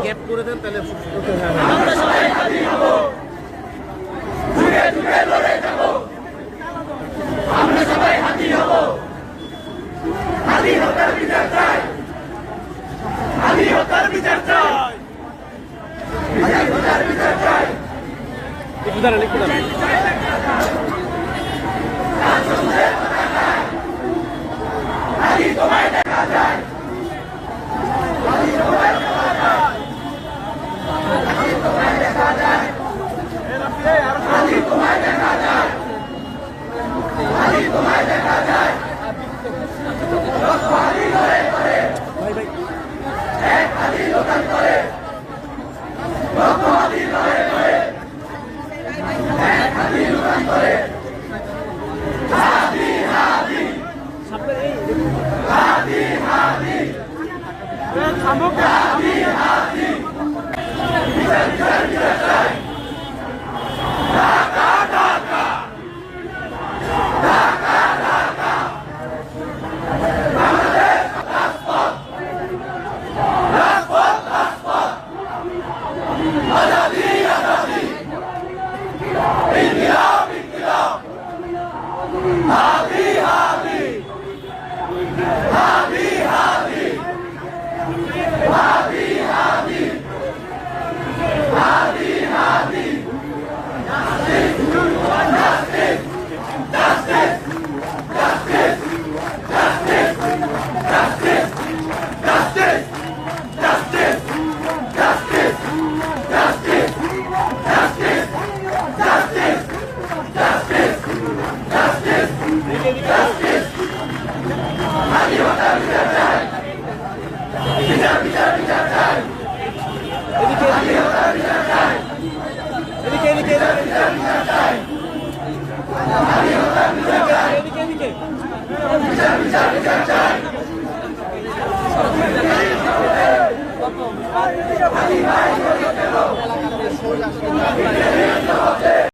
Gap করে দেন তাহলে আমরা সবাই হাতি হব, যুগে যুগে লড়ে যাব। আমরা সবাই হাতি হব, হাতি হত্যার বিচার চাই, হাতি হত্যার বিচার চাই, হাতি হত্যার বিচার চাই। একটু দাঁড়ান, একটু দাঁড়ান। হাতি তোমায় দেখা যায়, হাতি তোমায় দেখা যায়, হাতি তোমায় দেখা যায়, হাতি তোমায় দেখা যায়, হাতি তোমায় দেখা